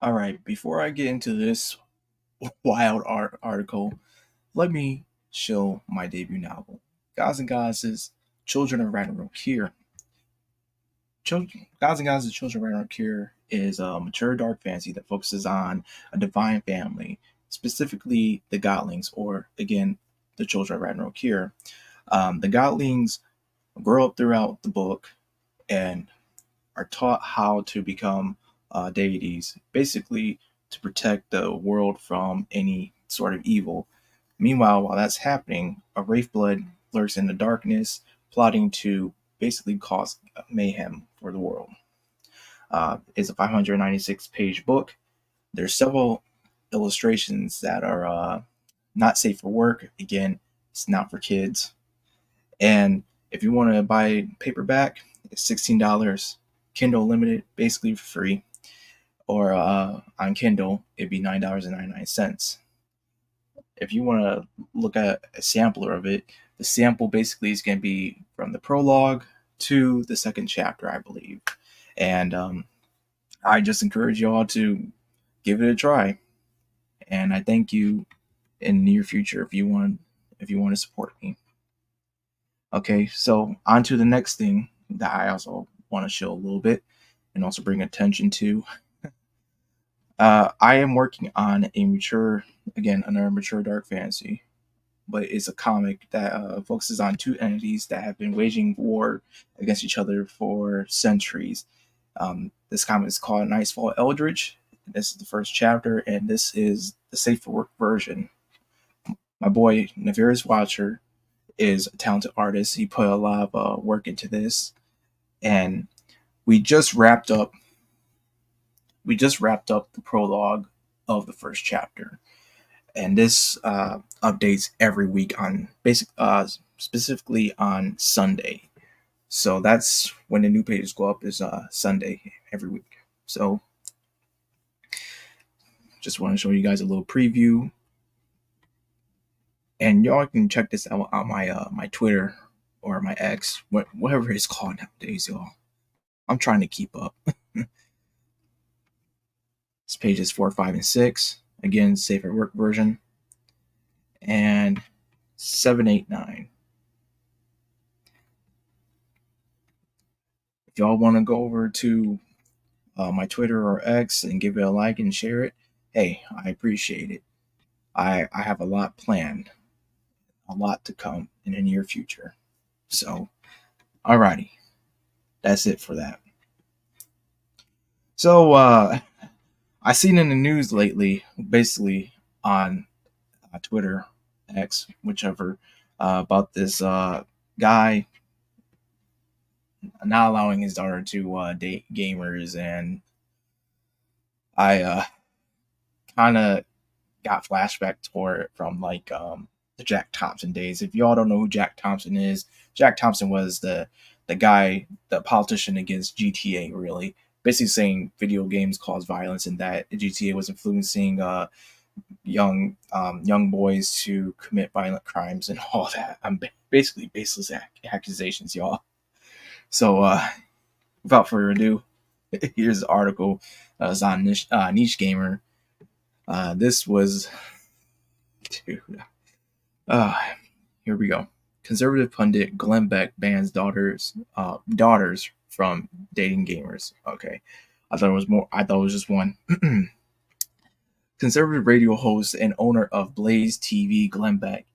All right, before I get into this wild article, let me show my debut novel, Gods and Goddesses, Children of Ragnarok here. Gods and Goddesses, Children of Ragnarok here is a mature dark fantasy that focuses on a divine family, specifically the Godlings, or again, the Children of Ragnarok here. The Godlings grow up throughout the book and are taught how to become deities, basically to protect the world from any sort of evil. Meanwhile, while that's happening, a Wraithblood lurks in the darkness, plotting to basically cause mayhem for the world. It's a 596-page book. There's several illustrations that are not safe for work. Again, it's not for kids. And if you want to buy paperback, it's $16. Kindle limited, basically for free. Or on Kindle, it'd be $9.99. If you want to look at a sampler of it, the sample basically is going to be from the prologue to the second chapter, I believe. And I just encourage you all to give it a try. And I thank you in the near future if you want to support me. Okay, so on to the next thing that I also want to show a little bit and also bring attention to. I am working on another mature dark fantasy, but it's a comic that focuses on two entities that have been waging war against each other for centuries. This comic is called Nightfall Eldritch. This is the first chapter, and this is the safe for work version. My boy Naviris Watcher is a talented artist. He put a lot of work into this, and we just wrapped up the prologue of the first chapter, and this updates every week on specifically on Sunday. So that's when the new pages go up, is Sunday every week. So just want to show you guys a little preview, and y'all can check this out on my Twitter or my X, whatever it's called nowadays, y'all. I'm trying to keep up. It's pages 4, 5, and 6. Again, safe at work version. And 7, 8, 9. If y'all want to go over to my Twitter or X and give it a like and share it, hey, I appreciate it. I have a lot planned, a lot to come in the near future. So, alrighty, that's it for that. So, I seen in the news lately, basically on Twitter, X, whichever, about this guy not allowing his daughter to date gamers, and I kind of got flashback toward it from like the Jack Thompson days. If y'all don't know who Jack Thompson is, Jack Thompson was the guy, the politician against GTA, really. Basically saying video games cause violence and that GTA was influencing young boys to commit violent crimes and all that. I'm basically baseless accusations, y'all. So without further ado, here's the article. It's on Niche Gamer. This was, dude. Uh, Here we go. Conservative pundit Glenn Beck bans daughters from dating gamers. Okay, I thought it was more. I thought it was just one. Conservative radio host and owner of Blaze TV, Glenn Beck,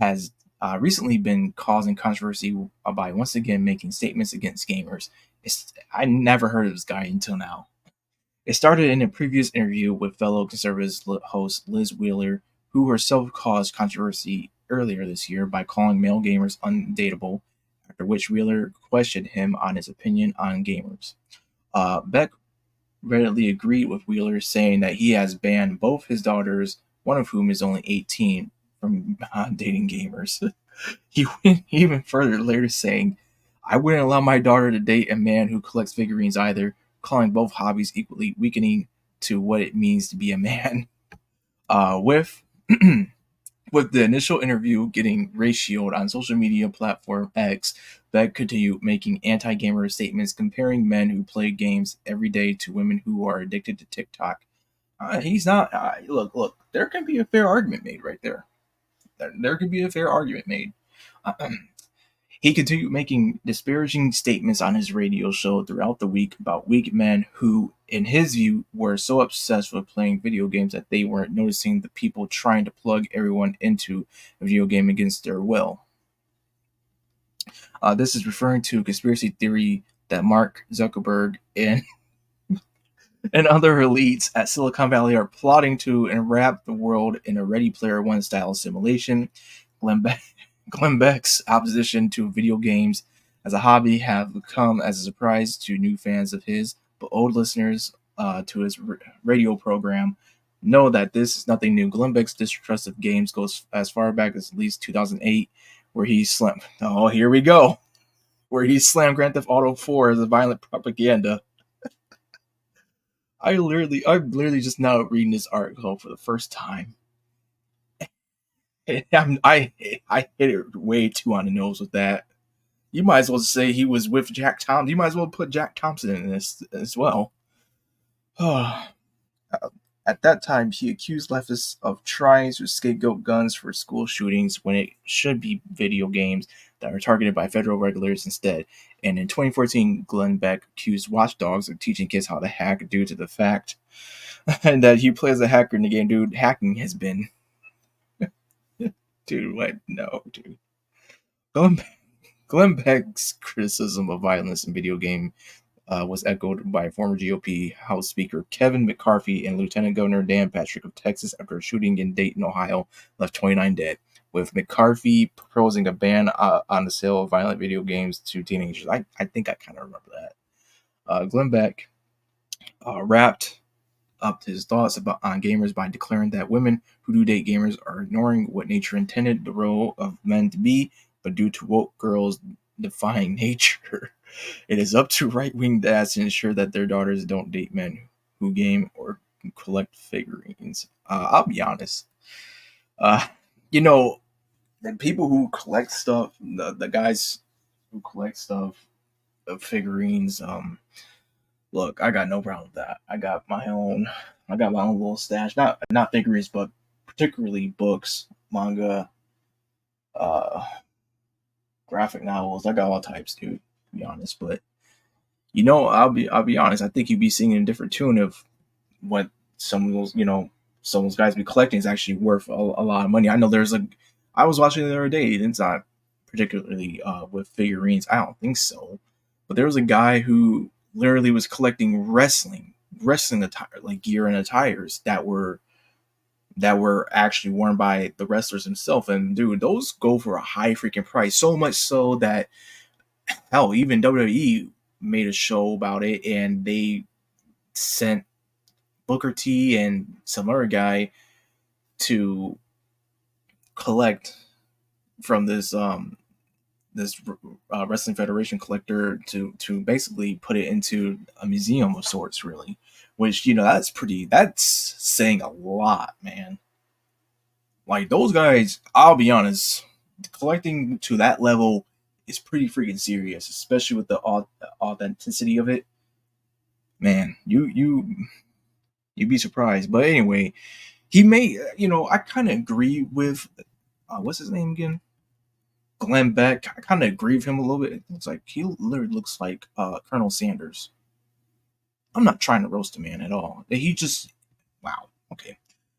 has recently been causing controversy by once again making statements against gamers. I never heard of this guy until now. It started in a previous interview with fellow conservative host Liz Wheeler, who herself caused controversy earlier this year by calling male gamers undateable, after which Wheeler questioned him on his opinion on gamers. Beck readily agreed with Wheeler, saying that he has banned both his daughters, one of whom is only 18, from dating gamers. He went even further later, saying, "I wouldn't allow my daughter to date a man who collects figurines either," calling both hobbies equally weakening to what it means to be a man. With with the initial interview getting ratioed on social media platform X, Beck continued making anti-gamer statements comparing men who play games every day to women who are addicted to TikTok. He's not. Look. There can be a fair argument made right there. There could be a fair argument made. He continued making disparaging statements on his radio show throughout the week about weak men who, in his view, were so obsessed with playing video games that they weren't noticing the people trying to plug everyone into a video game against their will. This is referring to a conspiracy theory that Mark Zuckerberg and other elites at Silicon Valley are plotting to enwrap the world in a Ready Player One style simulation. Glenn, Be- Glenn Beck's opposition to video games as a hobby have come as a surprise to new fans of his, but old listeners to his radio program know that this is nothing new. Glenn Beck's distrust of games goes as far back as at least 2008, where he slammed. Oh, here we go. Where he slammed Grand Theft Auto 4 as a violent propaganda. I'm literally just now reading this article for the first time. I hit it way too on the nose with that. You might as well say he was with Jack Thompson. You might as well put Jack Thompson in this as well. At that time, he accused leftists of trying to scapegoat guns for school shootings when it should be video games that are targeted by federal regulators instead. And in 2014, Glenn Beck accused Watch Dogs of teaching kids how to hack due to the fact and that he plays a hacker in the game. Dude, hacking has been. Dude, what? No, dude. Glenn, Glenn Beck's criticism of violence in video game was echoed by former GOP House Speaker Kevin McCarthy and Lieutenant Governor Dan Patrick of Texas after a shooting in Dayton, Ohio, left 29 dead, with McCarthy proposing a ban on the sale of violent video games to teenagers. I think I kind of remember that. Glenn Beck wrapped up his thoughts on gamers by declaring that women who do date gamers are ignoring what nature intended the role of men to be, but due to woke girls defying nature, it is up to right-wing dads to ensure that their daughters don't date men who game or collect figurines. I'll be honest. Uh, you know, the people who collect stuff, the guys who collect stuff, figurines, look, I got no problem with that. I got my own little stash. Not figurines, but particularly books, manga, uh, graphic novels. I got all types, dude. To be honest, but I'll be honest. I think you'd be singing a different tune of what some of those some of those guys be collecting is actually worth a lot of money. I know I was watching it the other day. It's not particularly with figurines. I don't think so, but there was a guy who literally was collecting wrestling attire, like gear and attires that were actually worn by the wrestlers themselves. And dude, those go for a high freaking price. So much so that hell, even WWE made a show about it, and they sent Booker T and some other guy to collect from this wrestling federation collector to basically put it into a museum of sorts, really. Which that's saying a lot, man. Like those guys, I'll be honest, collecting to that level is pretty freaking serious, especially with the authenticity of it. Man, you'd be surprised. But anyway, he may, I kind of agree with what's his name again, Glenn Beck. I kind of agree with him a little bit. It's like he literally looks like Colonel Sanders. I'm not trying to roast the man at all. He just, wow. Okay.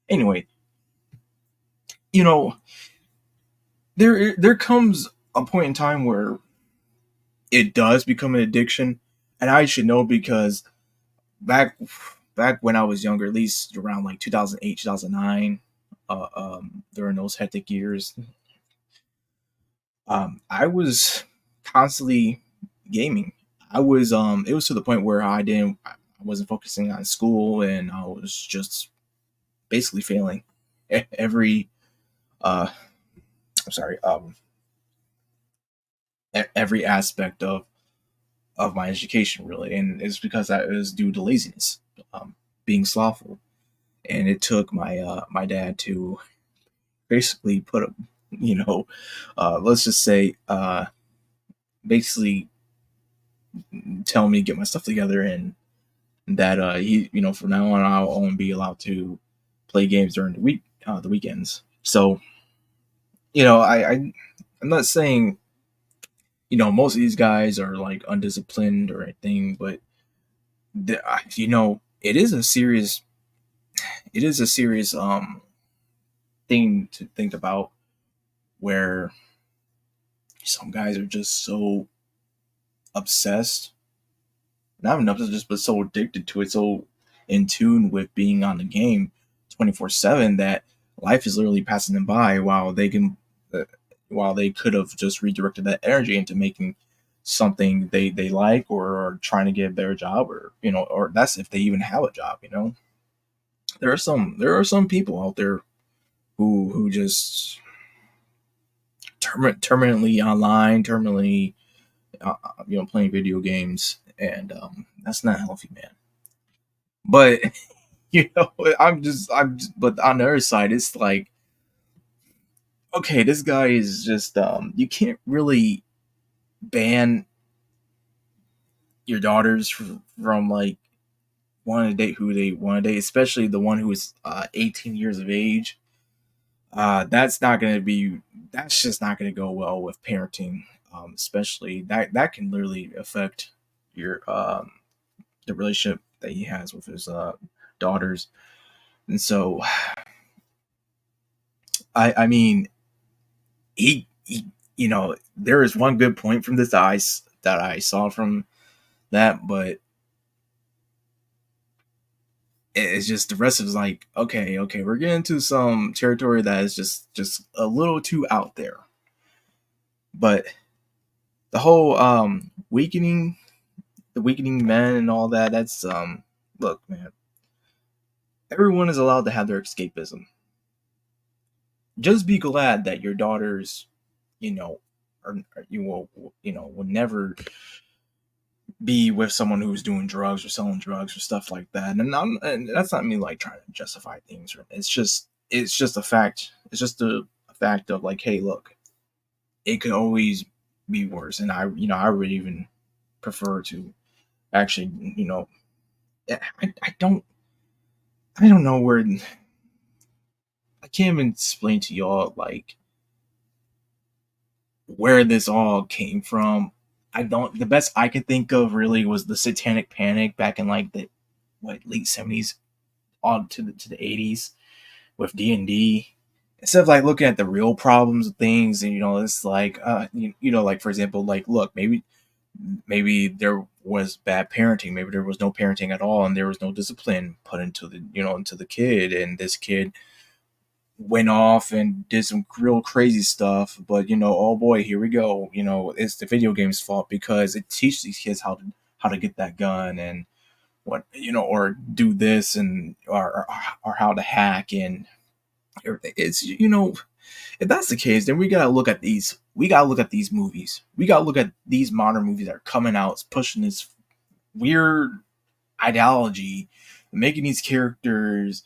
Anyway, you know, there comes a point in time where it does become an addiction, and I should know because back back when I was younger, at least around like 2008, 2009, during those hectic years, I was constantly gaming. It was to the point where I wasn't focusing on school, and I was just basically failing every, uh, I'm sorry, every aspect of my education, really. And it's because that was due to laziness, being slothful. And it took my dad to basically put a, let's just say, basically tell me to get my stuff together and that he, from now on I'll only be allowed to play games during the weekends. So I'm not saying most of these guys are like undisciplined or anything, but it is a serious thing to think about, where some guys are just so obsessed, not even obsessed, just but so addicted to it, so in tune with being on the game 24/7 that life is literally passing them by, uh, while they could have just redirected that energy into making something they like, or trying to get a better job, or that's if they even have a job. There are some people out there who just terminally online, terminally playing video games, and that's not healthy, man. But but on the other side, it's like, okay, this guy is just you can't really ban your daughters from like wanting to date who they want to date, especially the one who is 18 years of age. That's not going to be. That's just not going to go well with parenting. Especially that can literally affect your the relationship that he has with his daughters. And so, I mean, he there is one good point from this that I saw from that, but it's just the rest is like, okay, we're getting to some territory that is just a little too out there. But the whole the weakening men and all that, that's look, man, everyone is allowed to have their escapism. Just be glad that your daughters, you know, are you will will never be with someone who's doing drugs or selling drugs or stuff like that. And that's not me like trying to justify things. It's just a fact. It's just a fact of like, hey, look, it could always be worse. And I would even prefer to actually, I don't know where. I can't even explain to y'all like where this all came from. I don't. The best I could think of really was the Satanic Panic back in like the late '70s on to the '80s with D&D. Instead of like looking at the real problems of things, and it's like like for example, like look, maybe there was bad parenting, maybe there was no parenting at all, and there was no discipline put into the kid, and this kid went off and did some real crazy stuff. But oh boy, here we go. It's the video game's fault because it teaches these kids how to get that gun, and what or do this, and or how to hack and everything. It's if that's the case, then we gotta look at these movies. We gotta look at these modern movies that are coming out, pushing this weird ideology, making these characters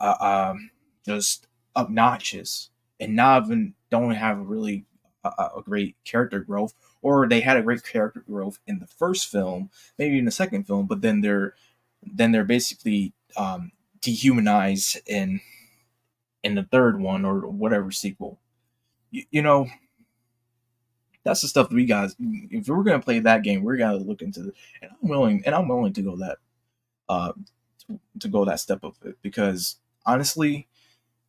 uh, um, just obnoxious, and not even don't have really a great character growth, or they had a great character growth in the first film, maybe in the second film, but then they're basically dehumanized in the third one or whatever sequel. You know, that's the stuff that we guys. If we're gonna play that game, we're gonna look into it, and I'm willing to go uh to go that step of it, because honestly,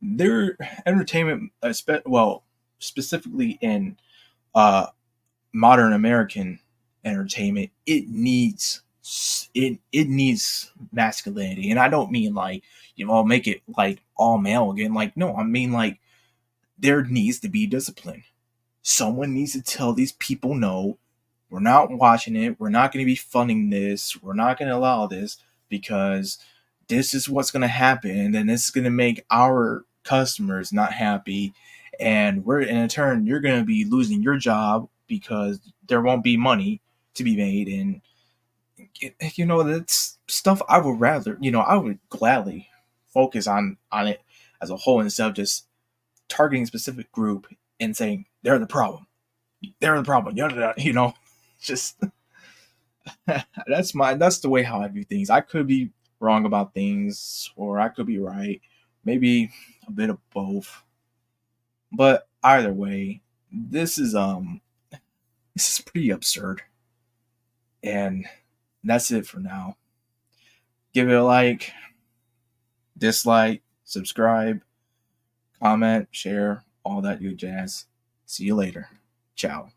their entertainment, well, specifically in uh modern American entertainment, it needs masculinity, and I don't mean like make it like all male again. Like no, I mean like there needs to be discipline. Someone needs to tell these people no, we're not watching it. We're not going to be funding this. We're not going to allow this because this is what's going to happen. And then this is going to make our customers not happy. And we're in turn, you're going to be losing your job because there won't be money to be made. And, that's stuff I would gladly focus on it as a whole instead of just targeting a specific group and saying they're the problem. They're the problem. Just That's the way how I view things. I could be wrong about things, or I could be right. Maybe a bit of both. But either way, this is um this is pretty absurd. And that's it for now. Give it a like, dislike, subscribe, comment, share, all that good jazz. See you later. Ciao.